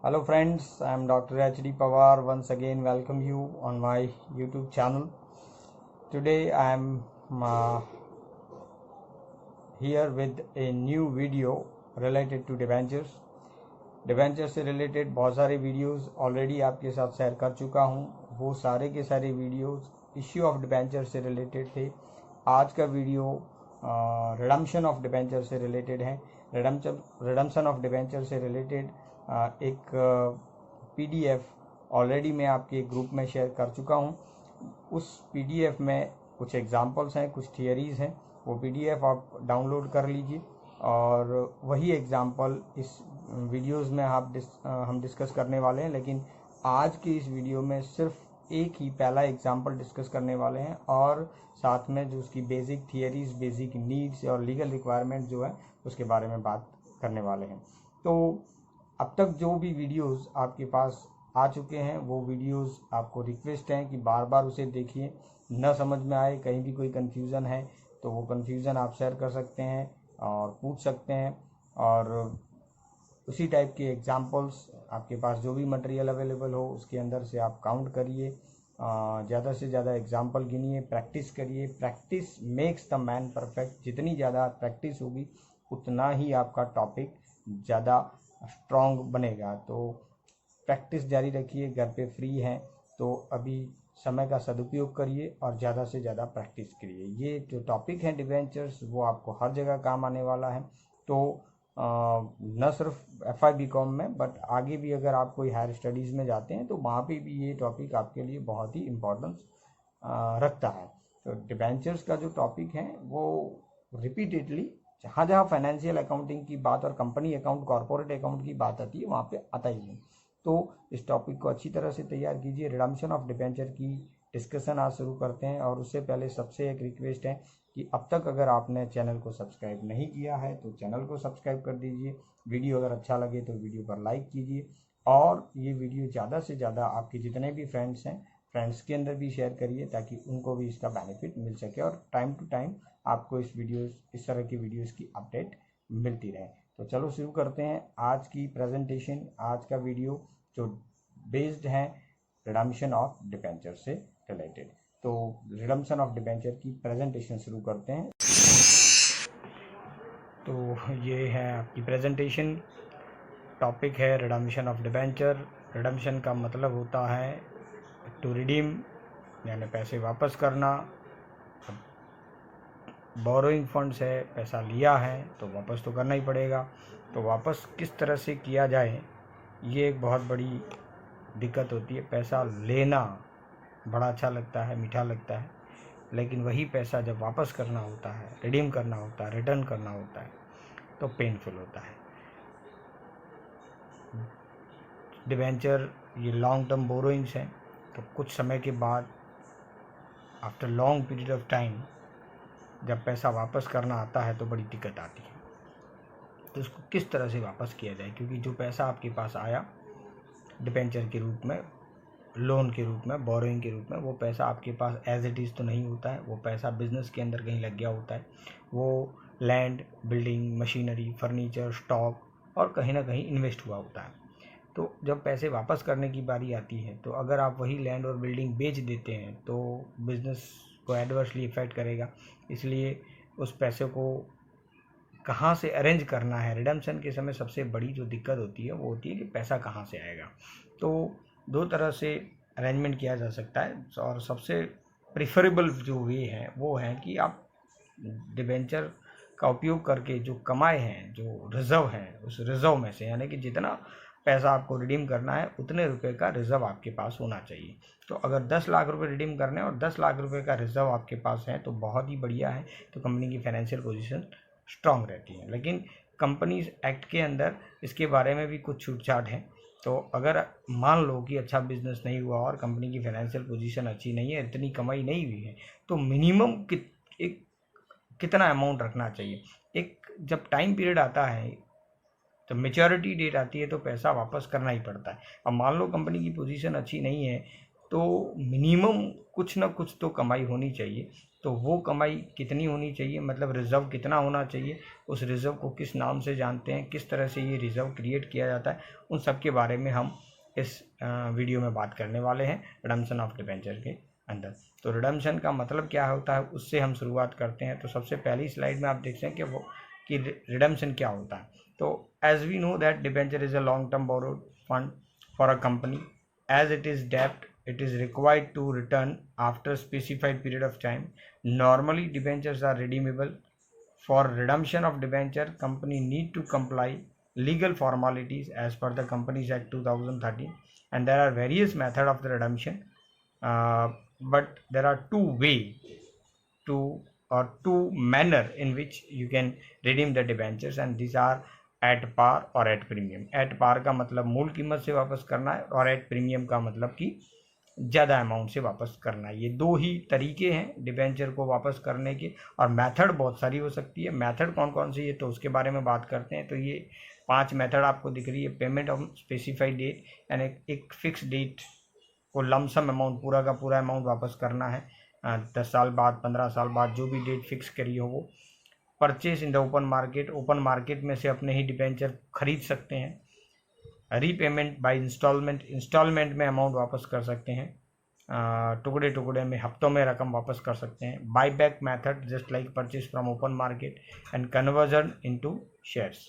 Hello friends, I am Dr. H.D. Pawar. Once again welcome you on my YouTube channel. Today I am here with a new video related to debentures. Debenture से related बहुत सारे videos already आपके साथ share कर चुका हूं। वो सारे के सारे वीडियोस इश्यू ऑफ डिवेंचर से रिलेटेड थे। आज का वीडियो रिडम्पशन ऑफ डिवेंचर से रिलेटेड है। रिडम्पशन ऑफ डिवेंचर से रिलेटेड एक पीडीएफ ऑलरेडी मैं आपके ग्रुप में शेयर कर चुका हूं। उस पीडीएफ में कुछ एग्जांपल्स हैं, कुछ थियरीज़ हैं। वो पीडीएफ आप डाउनलोड कर लीजिए और वही एग्जांपल इस वीडियोस में हम डिस्कस करने वाले हैं। लेकिन आज की इस वीडियो में सिर्फ एक ही पहला एग्जांपल डिस्कस करने वाले हैं और साथ में जो उसकी बेसिक थियरीज, बेसिक नीड्स और लीगल रिक्वायरमेंट जो है उसके बारे में बात करने वाले हैं। तो अब तक जो भी वीडियोस आपके पास आ चुके हैं वो वीडियोस आपको रिक्वेस्ट है कि बार बार उसे देखिए। न समझ में आए, कहीं भी कोई कन्फ्यूज़न है तो वो कन्फ्यूज़न आप शेयर कर सकते हैं और पूछ सकते हैं। और उसी टाइप के एग्जांपल्स आपके पास जो भी मटेरियल अवेलेबल हो उसके अंदर से आप काउंट करिए, ज़्यादा से ज़्यादा एग्जांपल गिनिए, प्रैक्टिस करिए। Practice makes the man perfect. जितनी ज़्यादा प्रैक्टिस होगी उतना ही आपका टॉपिक ज़्यादा स्ट्रॉन्ग बनेगा। तो प्रैक्टिस जारी रखिए। घर पे फ्री हैं तो अभी समय का सदुपयोग करिए और ज़्यादा से ज़्यादा प्रैक्टिस करिए। ये जो टॉपिक है डिवेंचर्स वो आपको हर जगह काम आने वाला है। तो न सिर्फ FI/BCom में बट आगे भी अगर आप कोई हायर स्टडीज़ में जाते हैं तो वहाँ पे भी ये टॉपिक आपके लिए बहुत ही इम्पोर्टेंस रखता है। तो डिवेंचर्स का जो टॉपिक है वो रिपीटेडली जहाँ जहाँ फाइनेंशियल अकाउंटिंग की बात और कंपनी अकाउंट, कॉर्पोरेट अकाउंट की बात आती है वहाँ पे आता ही है। तो इस टॉपिक को अच्छी तरह से तैयार कीजिए। रिडम्पशन ऑफ डिबेंचर की डिस्कशन आज शुरू करते हैं और उससे पहले सबसे एक रिक्वेस्ट है कि अब तक अगर आपने चैनल को सब्सक्राइब नहीं किया है तो चैनल को सब्सक्राइब कर दीजिए। वीडियो अगर अच्छा लगे तो वीडियो पर लाइक कीजिए और ये वीडियो ज़्यादा से ज़्यादा आपके जितने भी फ्रेंड्स हैं फ्रेंड्स के अंदर भी शेयर करिए ताकि उनको भी इसका बेनिफिट मिल सके और टाइम टू टाइम आपको इस तरह की वीडियोस की अपडेट मिलती रहे। तो चलो शुरू करते हैं आज की प्रेजेंटेशन। आज का वीडियो जो बेस्ड है रिडम्पशन ऑफ डिबेंचर से रिलेटेड। तो रिडम्पशन ऑफ डिबेंचर की प्रेजेंटेशन शुरू करते हैं। तो ये है आपकी प्रेजेंटेशन। टॉपिक है रिडम्पशन ऑफ डिबेंचर। रिडम्पशन का मतलब होता है टू रिडीम, यानी पैसे वापस करना। बोरोइंग फंड्स है, पैसा लिया है तो वापस तो करना ही पड़ेगा। तो वापस किस तरह से किया जाए ये एक बहुत बड़ी दिक्कत होती है। पैसा लेना बड़ा अच्छा लगता है, मीठा लगता है, लेकिन वही पैसा जब वापस करना होता है, रिडीम करना होता है, रिटर्न करना होता है तो पेनफुल होता है। डिबेंचर ये लॉन्ग टर्म बोरोइंग्स हैं तो कुछ समय के बाद after long period of time जब पैसा वापस करना आता है तो बड़ी दिक्कत आती है। तो उसको किस तरह से वापस किया जाए, क्योंकि जो पैसा आपके पास आया डिबेंचर के रूप में, लोन के रूप में, बोरोइंग के रूप में, वो पैसा आपके पास एज इट इज़ तो नहीं होता है। वो पैसा बिजनेस के अंदर कहीं लग गया होता है। वो land, building, machinery, furniture, stock और कहीं ना कहीं इन्वेस्ट हुआ होता है। तो जब पैसे वापस करने की बारी आती है तो अगर आप वही लैंड और बिल्डिंग बेच देते हैं तो बिज़नेस को एडवर्सली इफ़ेक्ट करेगा। इसलिए उस पैसे को कहाँ से अरेंज करना है, रिडम्पशन के समय सबसे बड़ी जो दिक्कत होती है वो होती है कि पैसा कहाँ से आएगा। तो दो तरह से अरेंजमेंट किया जा सकता है और सबसे प्रिफरेबल जो वे है वो है कि आप डिबेंचर का उपयोग करके जो कमाए हैं, जो रिज़र्व है, उस रिज़र्व में से, यानी कि जितना पैसा आपको रिडीम करना है उतने रुपए का रिज़र्व आपके पास होना चाहिए। तो अगर 10 लाख रुपए रिडीम करने और 10 लाख रुपए का रिज़र्व आपके पास है तो बहुत ही बढ़िया है। तो कंपनी की फाइनेंशियल पोजीशन स्ट्रांग रहती है। लेकिन कंपनीज एक्ट के अंदर इसके बारे में भी कुछ छूट-छाट है। तो अगर मान लो कि अच्छा बिजनेस नहीं हुआ और कंपनी की फाइनेंशियल पोजीशन अच्छी नहीं है, इतनी कमाई नहीं हुई है, तो मिनिमम कितना अमाउंट रखना चाहिए। एक जब टाइम पीरियड आता है, जब मेच्योरिटी डेट आती है तो पैसा वापस करना ही पड़ता है। अब मान लो कंपनी की पोजीशन अच्छी नहीं है तो मिनिमम कुछ ना कुछ तो कमाई होनी चाहिए। तो वो कमाई कितनी होनी चाहिए, मतलब रिजर्व कितना होना चाहिए, उस रिजर्व को किस नाम से जानते हैं, किस तरह से ये रिजर्व क्रिएट किया जाता है, उन सब के बारे में हम इस वीडियो में बात करने वाले हैं रिडम्पशन ऑफ डिबेंचर के अंदर। तो रिडम्पशन का मतलब क्या होता है उससे हम शुरुआत करते हैं। तो सबसे पहली स्लाइड में आप देखते हैं कि रिडम्पशन क्या होता है। तो as we know that debenture is a long term borrowed fund for a company, as it is डेब्ट it is required to return after specified period of time. Normally debentures are redeemable. For redemption of debenture, company need to comply legal formalities as per the Companies Act 2013, and there are various method of the redemption, but there are two manner in which you can redeem the debentures, and these are at par और at premium. At par का मतलब मूल कीमत से वापस करना है, और एट प्रीमियम का मतलब कि ज़्यादा अमाउंट से वापस करना है। ये दो ही तरीके हैं डिबेंचर को वापस करने के, और मेथड बहुत सारी हो सकती है। मेथड कौन कौन सी है तो उसके बारे में बात करते हैं। तो ये 5 मेथड आपको दिख रही है। पेमेंट ऑफ स्पेसिफाइड डेट, यानी एक फिक्स डेट को लमसम अमाउंट, पूरा का पूरा अमाउंट वापस करना है 10 साल बाद, 15 साल बाद, जो भी डेट फिक्स करी हो वो। Purchase in the open market, open market में से अपने ही डिबेंचर खरीद सकते हैं। रीपेमेंट बाय इंस्टॉलमेंट, इंस्टॉलमेंट में अमाउंट वापस कर सकते हैं। टुकड़े टुकड़े में, हफ्तों में रकम वापस कर सकते हैं। Buy back method, just like purchase from open market. And conversion into shares.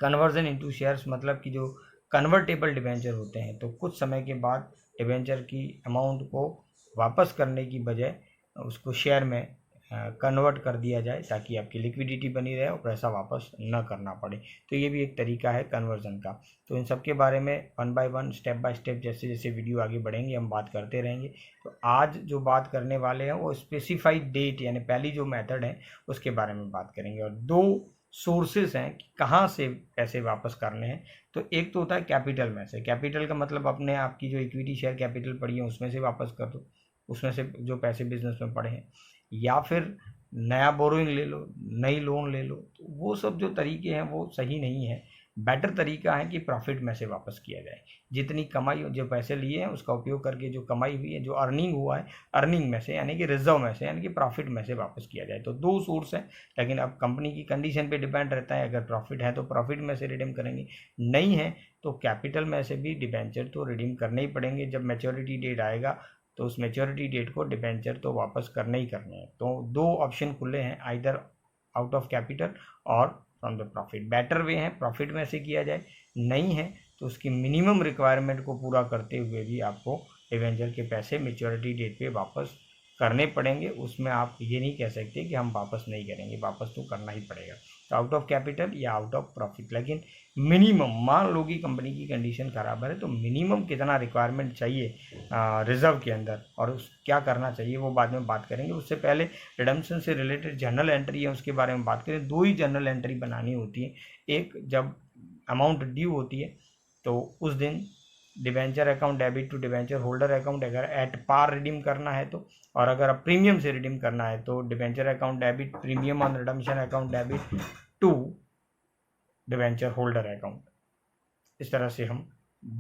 Conversion into shares मतलब कि जो कन्वर्टेबल डिबेंचर होते हैं, तो कुछ समय के बाद डिबेंचर की अमाउंट को वापस करने की बजाय उसको शेयर में कन्वर्ट कर दिया जाए, ताकि आपकी लिक्विडिटी बनी रहे और पैसा वापस न करना पड़े। तो ये भी एक तरीका है कन्वर्जन का। तो इन सब के बारे में one by one, step by step, जैसे जैसे वीडियो आगे बढ़ेंगे हम बात करते रहेंगे। तो आज जो बात करने वाले हैं वो स्पेसिफाइड डेट, यानी पहली जो मेथड है उसके बारे में बात करेंगे। और 2 सोर्सेस हैं कि कहाँ से पैसे वापस करने हैं। तो एक तो होता है कैपिटल में से। कैपिटल का मतलब अपने आपकी जो इक्विटी शेयर कैपिटल पड़ी है उसमें से वापस कर दो, उसमें से जो पैसे बिजनेस में पड़े हैं, या फिर नया बोरोइंग ले लो, नई लोन ले लो। तो वो सब जो तरीके हैं वो सही नहीं है। बेटर तरीका है कि प्रॉफिट में से वापस किया जाए। जितनी कमाई, जो पैसे लिए हैं उसका उपयोग करके जो कमाई हुई है, जो अर्निंग हुआ है, अर्निंग में से यानी कि रिजर्व में से, यानी कि प्रॉफिट में से वापस किया जाए। तो 2 सोर्स हैं, लेकिन अब कंपनी की कंडीशन पे डिपेंड रहता है। अगर प्रॉफिट है तो प्रॉफिट में से रिडीम करेंगे, नहीं है तो कैपिटल में से भी डिबेंचर तो रिडीम करने ही पड़ेंगे। जब मैच्योरिटी डेट आएगा तो उस मैच्योरिटी डेट को डिबेंचर तो वापस करने ही करने हैं। तो 2 ऑप्शन खुले हैं, आइदर आउट ऑफ कैपिटल और from the profit. Better way है प्रॉफिट में से किया जाए, नहीं है तो उसकी मिनिमम रिक्वायरमेंट को पूरा करते हुए भी आपको डिबेंचर के पैसे मैच्योरिटी डेट पे वापस करने पड़ेंगे। उसमें आप ये नहीं कह सकते कि हम वापस नहीं करेंगे, वापस तो करना ही पड़ेगा। तो आउट ऑफ कैपिटल या आउट ऑफ प्रॉफिट, लेकिन मिनिमम, मान लो कि कंपनी की कंडीशन खराब है तो मिनिमम कितना रिक्वायरमेंट चाहिए रिजर्व के अंदर, और उस क्या करना चाहिए वो बाद में बात करेंगे। उससे पहले रिडम्पशन से रिलेटेड जर्नल एंट्री है उसके बारे में बात करें। 2 ही जर्नल एंट्री बनानी होती है। एक जब अमाउंट ड्यू होती है तो उस दिन debenture account debit to debenture holder account, अगर एट पार रिडीम करना है तो, और अगर आप प्रीमियम से रिडीम करना है तो debenture account debit premium on redemption account debit to debenture holder account. इस तरह से हम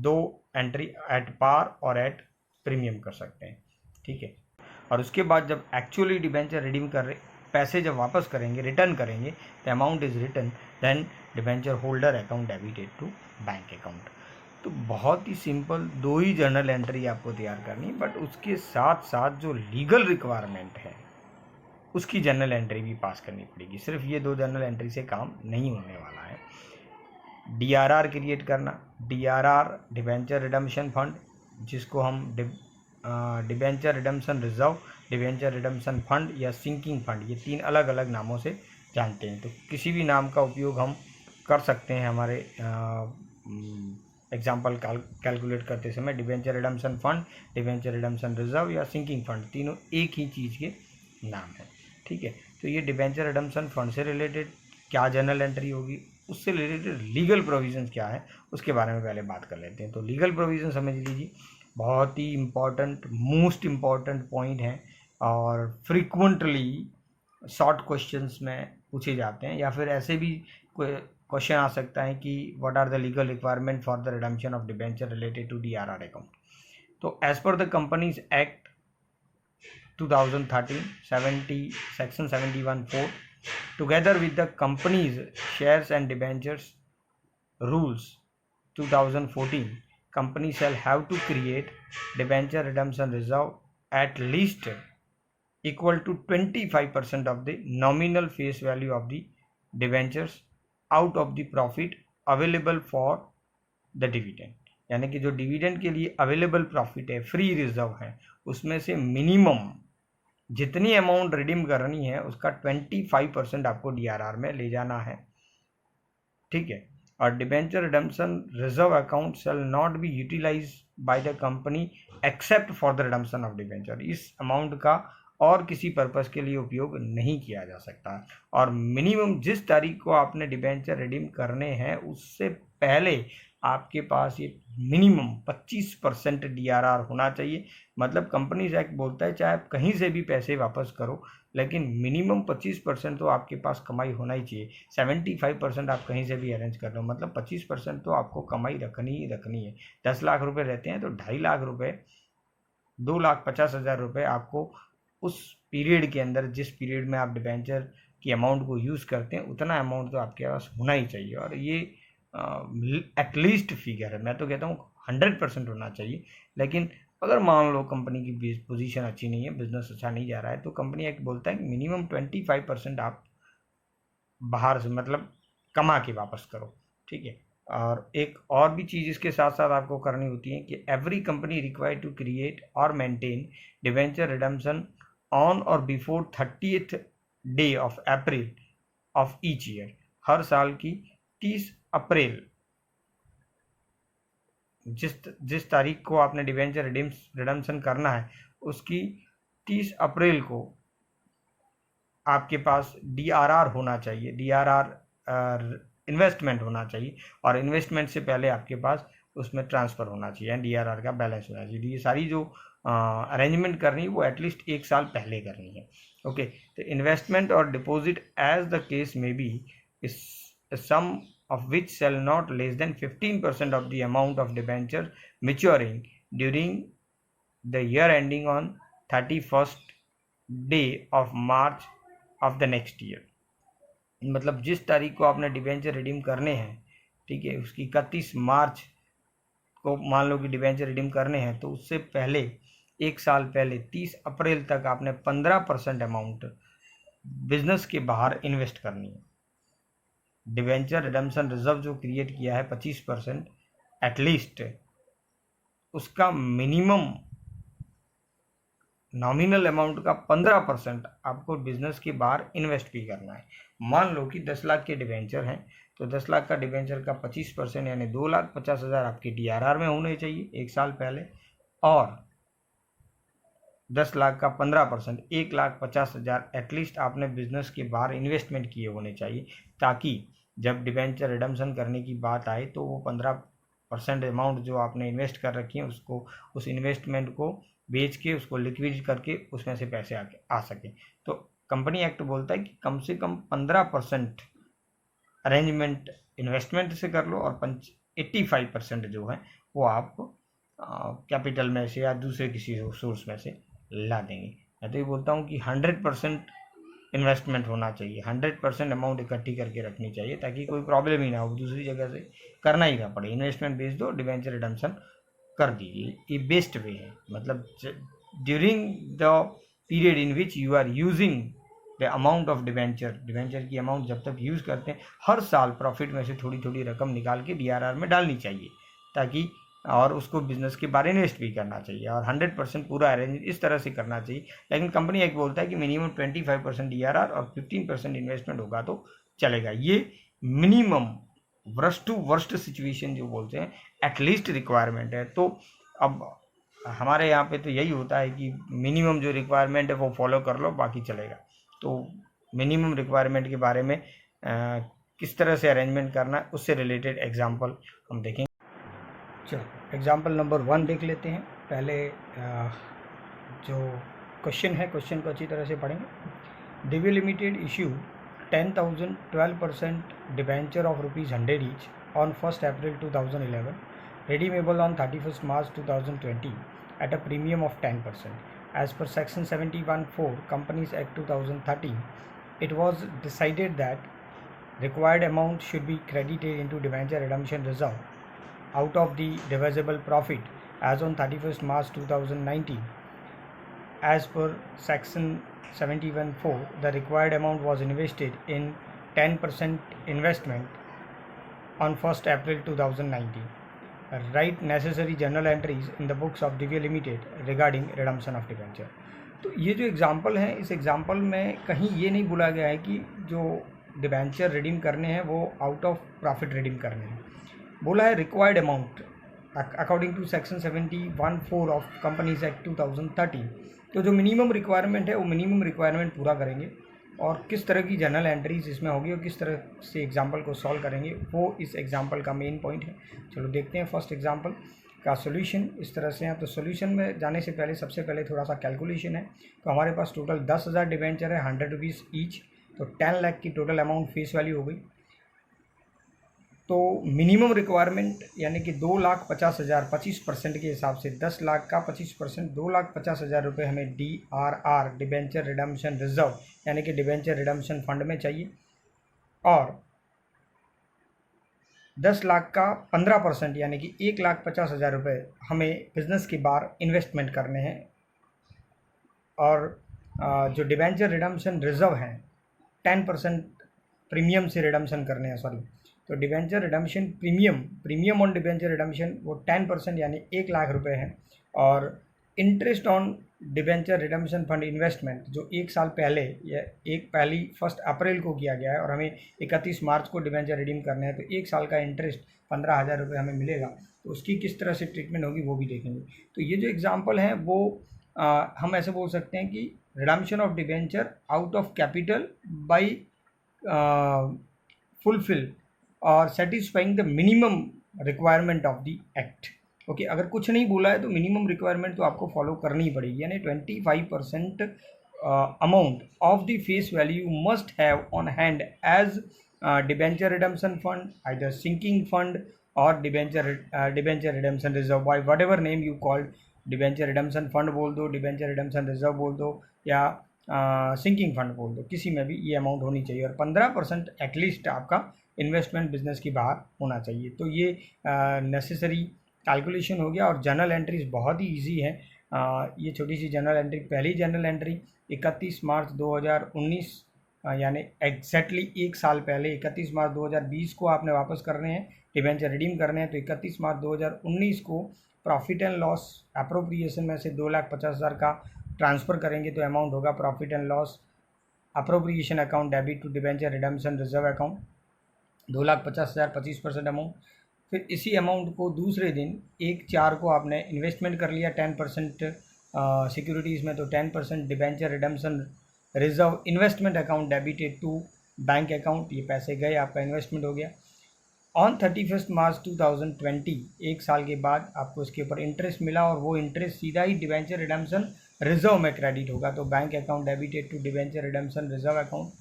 2 एंट्री एट पार और एट प्रीमियम कर सकते हैं, ठीक है। और उसके बाद जब एक्चुअली डिबेंचर रिडीम कर रहे, पैसे जब वापस करेंगे, रिटर्न करेंगे, the amount is return, then debenture holder account debited to bank account. तो बहुत ही सिंपल 2 ही जर्नल एंट्री आपको तैयार करनी है, बट उसके साथ साथ जो लीगल रिक्वायरमेंट है उसकी जर्नल एंट्री भी पास करनी पड़ेगी। सिर्फ ये 2 जर्नल एंट्री से काम नहीं होने वाला है। DRR क्रिएट करना, DRR डिबेंचर रिडम्पशन फंड, जिसको हम debenture redemption reserve, debenture redemption fund या सिंकिंग फंड, ये 3 अलग अलग नामों से जानते हैं। तो किसी भी नाम का उपयोग हम कर सकते हैं हमारे एग्जाम्पल कैलकुलेट करते समय। Debenture redemption fund, debenture redemption reserve या सिंकिंग फंड, तीनों एक ही चीज़ के नाम है, ठीक है। तो ये डिबेंचर रिडम्पशन फंड से रिलेटेड क्या जर्नल एंट्री होगी, उससे रिलेटेड लीगल प्रोविजंस क्या है उसके बारे में पहले बात कर लेते हैं। तो लीगल प्रोविजन समझ लीजिए, बहुत ही इम्पॉर्टेंट, मोस्ट इम्पॉर्टेंट पॉइंट है, और फ्रीक्वेंटली शॉर्ट क्वेश्चंस में पूछे जाते हैं, या फिर ऐसे भी क्वेश्चन आ सकता है कि what are the legal requirement for the redemption of debenture related to DRR account. तो as per the companies act 2013 section 71(4), together with the company's shares and debentures rules 2014, company shall have to create debenture redemption reserve at least equal to 25% of the nominal face value of the debentures out of the profit available for the dividend। यानी कि जो dividend के लिए available profit है, free reserve है, उसमें से minimum जितनी अमाउंट रिडीम करनी है उसका 25% आपको डीआरआर में ले जाना है, ठीक है। और debenture redemption reserve account shall not be utilise by the company except for the redemption of debenture. इस अमाउंट का और किसी पर्पस के लिए उपयोग नहीं किया जा सकता। और मिनिमम जिस तारीख को आपने डिबेंचर रिडीम करने हैं उससे पहले आपके पास ये मिनिमम 25% डीआरआर होना चाहिए। मतलब कंपनीज एक्ट बोलता है चाहे आप कहीं से भी पैसे वापस करो, लेकिन मिनिमम 25% तो आपके पास कमाई होना ही चाहिए। 75% आप कहीं से भी अरेंज कर लो, मतलब 25% तो आपको कमाई रखनी ही रखनी है। 10 लाख रुपए रहते हैं तो 2.5 लाख रुपए, 2,50,000 रुपये आपको उस पीरियड के अंदर, जिस पीरियड में आप डिबेंचर की अमाउंट को यूज़ करते हैं, उतना अमाउंट तो आपके पास होना ही चाहिए। और ये एटलीस्ट फिगर है, मैं तो कहता हूँ 100% होना चाहिए। लेकिन अगर मान लो कंपनी की पोजीशन अच्छी नहीं है, बिजनेस अच्छा नहीं जा रहा है, तो कंपनी एक्ट बोलता है कि मिनिमम 25% आप बाहर से मतलब कमा के वापस करो, ठीक है। और एक और भी चीज़ इसके साथ साथ आपको करनी होती है कि every company required to create और मेंटेन डिबेंचर रिडम्पशन ऑन और before 30th day of April of each year. हर साल की 30 अप्रैल, जिस तारीख को आपने डिबेंचर रिडम्पशन करना है उसकी 30 अप्रैल को आपके पास डीआरआर होना चाहिए, डीआरआर इन्वेस्टमेंट होना चाहिए। और इन्वेस्टमेंट से पहले आपके पास उसमें ट्रांसफ़र होना चाहिए, डीआरआर का बैलेंस होना चाहिए। ये सारी जो अरेंजमेंट करनी है वो एटलीस्ट 1 साल पहले करनी है, ओके। तो इन्वेस्टमेंट और डिपॉजिट एज द केस में be sum of which shall not less than 15% of the amount of debenture maturing during the year ending on 31st day of March of the next year। मतलब जिस तारीख को आपने debenture redeem करने हैं, ठीक है, उसकी 31 मार्च को मान लो कि डिबेंचर रिडीम करने हैं, तो उससे पहले 1 साल पहले 30 अप्रैल तक आपने 15% अमाउंट बिजनेस के बाहर इन्वेस्ट करनी है। डिबेंचर रिडम्पशन रिजर्व जो क्रिएट किया है 25%, एटलीस्ट उसका मिनिमम नॉमिनल अमाउंट का 15% आपको बिजनेस के बाहर इन्वेस्ट भी करना है। मान लो कि 10 लाख के डिबेंचर हैं, तो 10 लाख का डिबेंचर का 25% यानी 2,50,000 आपके डीआरआर में होने चाहिए 1 साल पहले। और 10 लाख का 15% 1,50,000 एटलीस्ट आपने बिजनेस के बाहर इन्वेस्टमेंट किए होने चाहिए, ताकि जब डिबेंचर रिडम्पशन करने की बात आए तो वो 15% अमाउंट जो आपने इन्वेस्ट कर रखी है उसको, उस इन्वेस्टमेंट को बेच के उसको लिक्विड करके उसमें से पैसे आ सके। तो कंपनी एक्ट बोलता है कि कम से कम 15% अरेंजमेंट इन्वेस्टमेंट से कर लो और 85% जो है वो आप कैपिटल में से या दूसरे किसी सोर्स में से ला देंगे। मैं तो ये बोलता हूँ कि 100% इन्वेस्टमेंट होना चाहिए, 100% अमाउंट इकट्ठी करके रखनी चाहिए, ताकि कोई प्रॉब्लम ही ना हो, दूसरी जगह से करना ही ना पड़े। इन्वेस्टमेंट बेच दो, डिबेंचर रिडम्पशन कर दीजिए, ये बेस्ट वे है। मतलब during the period in which you are using the amount of debenture की अमाउंट जब तक यूज़ करते हैं, हर साल प्रॉफिट में से थोड़ी थोड़ी रकम निकाल के डीआरआर में डालनी चाहिए, ताकि और उसको बिजनेस के बारे में इन्वेस्ट भी करना चाहिए। और 100% पूरा अरेंज इस तरह से करना चाहिए। लेकिन कंपनी एक बोलता है कि मिनिमम 25% डीआरआर और 15% इन्वेस्टमेंट होगा तो चलेगा। ये minimum worst to worst situation जो बोलते हैं एटलीस्ट रिक्वायरमेंट है। तो अब हमारे यहाँ पे तो यही होता है कि मिनिमम जो रिक्वायरमेंट है वो फॉलो कर लो, बाकी चलेगा। तो मिनिमम रिक्वायरमेंट के बारे में किस तरह से अरेंजमेंट करना है उससे रिलेटेड एग्जांपल हम देखेंगे। चलो एग्जांपल नंबर 1 देख लेते हैं। पहले जो क्वेश्चन है, क्वेश्चन को अच्छी तरह से पढ़ेंगे। Divya limited issue 10,000 12% debenture of ₹100 each on 1st April 2011, redeemable on 31st March 2020 at a premium of 10%, as per Section 71(4) Companies Act 2013, it was decided that required amount should be credited into debenture redemption reserve out of the divisible profit as on 31st March 2019. As per Section 71(4), the required amount was invested in 10% investment on 1st April 2019. Write necessary journal entries in the books of Divya Limited regarding redemption of debenture. तो ये जो example है, इस example में कहीं ये नहीं बोला गया है कि जो डिबेंचर रिडीम करने हैं वो आउट ऑफ प्रॉफिट रिडीम करने हैं. बोला है required amount according to section 71(4) of companies act 2013. तो जो मिनिमम रिक्वायरमेंट है वो मिनिमम रिक्वायरमेंट पूरा करेंगे और किस तरह की जर्नल एंट्रीज इसमें होगी और किस तरह से एग्जाम्पल को सॉल्व करेंगे वो इस एग्जाम्पल का मेन पॉइंट है. चलो देखते हैं फर्स्ट एग्जाम्पल का सोल्यूशन. इस तरह से है. तो सोल्यूशन में जाने से पहले सबसे पहले थोड़ा सा कैलकुलेशन है. तो हमारे पास टोटल 10,000 डिबेंचर है, 100 रुपीज़ ईच, तो 10 लाख की टोटल अमाउंट फेस वैल्यू हो गई. तो मिनिमम रिक्वायरमेंट यानी कि 2,50,000 25% के हिसाब से 10 लाख का 25% 2,50,000 रुपये हमें DRR डिबेंचर रिडम्पशन रिजर्व यानी कि डिबेंचर रिडम्पशन फंड में चाहिए. और 10 लाख का 15% यानी कि 1,50,000 रुपये हमें बिजनेस के बाहर इन्वेस्टमेंट करने हैं. और जो डिबेंचर रिडम्पशन रिजर्व हैं 10% प्रीमियम से रिडम्पशन करने हैं. सॉरी, तो debenture redemption premium on debenture redemption वो 10% यानी 1 लाख रुपए है. और interest on debenture redemption fund investment जो 1 साल पहले या 1 अप्रैल को किया गया है और हमें 31 मार्च को डिबेंचर रिडीम करने हैं, तो 1 साल का इंटरेस्ट 15,000 रुपये हमें मिलेगा. तो उसकी किस तरह से ट्रीटमेंट होगी वो भी देखेंगे. तो ये जो एग्जाम्पल है वो हम ऐसे बोल सकते हैं कि redemption of debenture out of capital by fulfill और satisfying the minimum requirement of the act. Okay, अगर कुछ नहीं बोला है तो मिनिमम रिक्वायरमेंट तो आपको फॉलो करनी ही पड़ेगी. यानी 25% amount of the face value must have on hand as debenture redemption fund, either sinking fund और debenture redemption reserve, by whatever name you called. Debenture redemption fund बोल दो, debenture redemption reserve बोल दो या sinking fund बोल दो, किसी में भी ये अमाउंट होनी चाहिए. और 15% एटलीस्ट आपका इन्वेस्टमेंट बिजनेस के बाहर होना चाहिए. तो ये नेसेसरी कैलकुलेशन हो गया. और जर्नल एंट्रीज बहुत ही इजी है. ये छोटी सी जर्नल एंट्री, पहली जर्नल एंट्री 31 मार्च 2019 यानी एग्जैक्टली 1 साल पहले 31 मार्च 2020 को आपने वापस करने हैं, डिबेंचर रिडीम करने हैं. तो 31 मार्च 2019 को प्रॉफिट एंड लॉस अप्रोप्रिएशन में से 2,50,000 का ट्रांसफ़र करेंगे तो अमाउंट होगा profit and loss appropriation account debit to debenture redemption reserve account 2,50,000 25% amount. फिर इसी अमाउंट को दूसरे दिन 1/4 को आपने इन्वेस्टमेंट कर लिया 10% सिक्योरिटीज़ में, तो 10% debenture redemption reserve investment account debited to bank account. ये पैसे गए, आपका इन्वेस्टमेंट हो गया. ऑन 31 मार्च 2020 1 साल के बाद आपको इसके ऊपर इंटरेस्ट मिला और वो इंटरेस्ट सीधा ही डिबेंचर रिडम्पशन रिजर्व में क्रेडिट होगा. तो bank account debited to debenture redemption reserve account.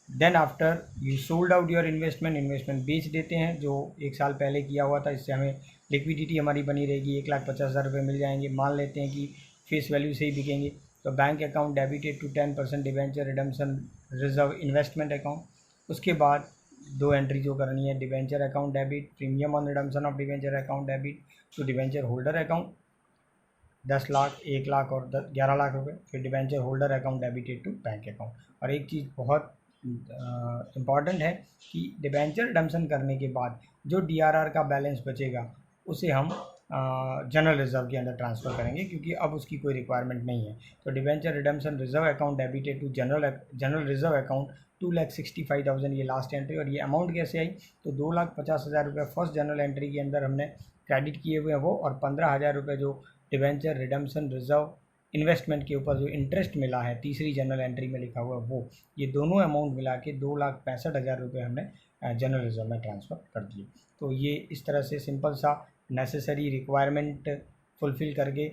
Then after you sold out your investment बेच देते हैं जो 1 साल पहले किया हुआ था. इससे हमें लिक्विडिटी हमारी बनी रहेगी, 1,50,000 रुपये मिल जाएंगे. मान लेते हैं कि फेस वैल्यू से ही बिकेंगे. तो bank account debited to 10% debenture redemption reserve investment account. उसके बाद 2 एंट्री जो करनी है, debenture account debit premium on redemption of debenture account debit to debenture holder account 10 lakh, 1 lakh और 11 लाख रुपये. फिर debenture holder account debited to bank account. और एक चीज़ बहुत इम्पॉर्टेंट है कि डिबेंचर रिडम्पशन करने के बाद जो DRR का बैलेंस बचेगा उसे हम जनरल रिजर्व के अंदर ट्रांसफ़र करेंगे क्योंकि अब उसकी कोई रिक्वायरमेंट नहीं है. तो debenture redemption reserve account debited to general reserve account 2,65,000 ये लास्ट एंट्री. और ये अमाउंट कैसे आई, तो 2,50,000 रुपये फर्स्ट जनरल एंट्री के अंदर हमने क्रेडिट किए हुए हैं वो, और 15,000 रुपये जो डिबेंचर रिडम्पशन रिजर्व इन्वेस्टमेंट के ऊपर जो इंटरेस्ट मिला है तीसरी जनरल एंट्री में लिखा हुआ वो, ये दोनों अमाउंट मिला के 2,65,000 रुपये हमने जनरल रिजर्व में ट्रांसफ़र कर दिए. तो ये इस तरह से सिंपल सा नेसेसरी रिक्वायरमेंट फुलफ़िल करके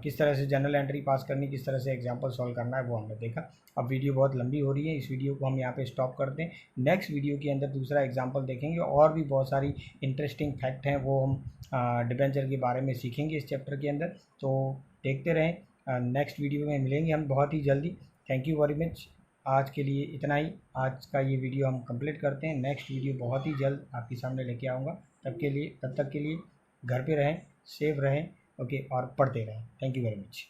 किस तरह से जनरल एंट्री पास करनी, किस तरह से एग्जांपल सॉल्व करना है वो हमने देखा. अब वीडियो बहुत लंबी हो रही है, इस वीडियो को हम यहाँ पे स्टॉप करते हैं. नेक्स्ट वीडियो के अंदर दूसरा एग्जांपल देखेंगे और भी बहुत सारी इंटरेस्टिंग फैक्ट हैं वो हम डिबेंचर के बारे में सीखेंगे इस चैप्टर के अंदर. तो देखते रहें नेक्स्ट वीडियो में मिलेंगे हम बहुत ही जल्दी। Thank you very much. आज के लिए इतना ही। आज का ये वीडियो हम कंप्लीट करते हैं। नेक्स्ट वीडियो बहुत ही जल्द आपके सामने लेके आऊँगा। तब तक के लिए घर पे रहें, सेफ रहें, ओके, और पढ़ते रहें। Thank you very much.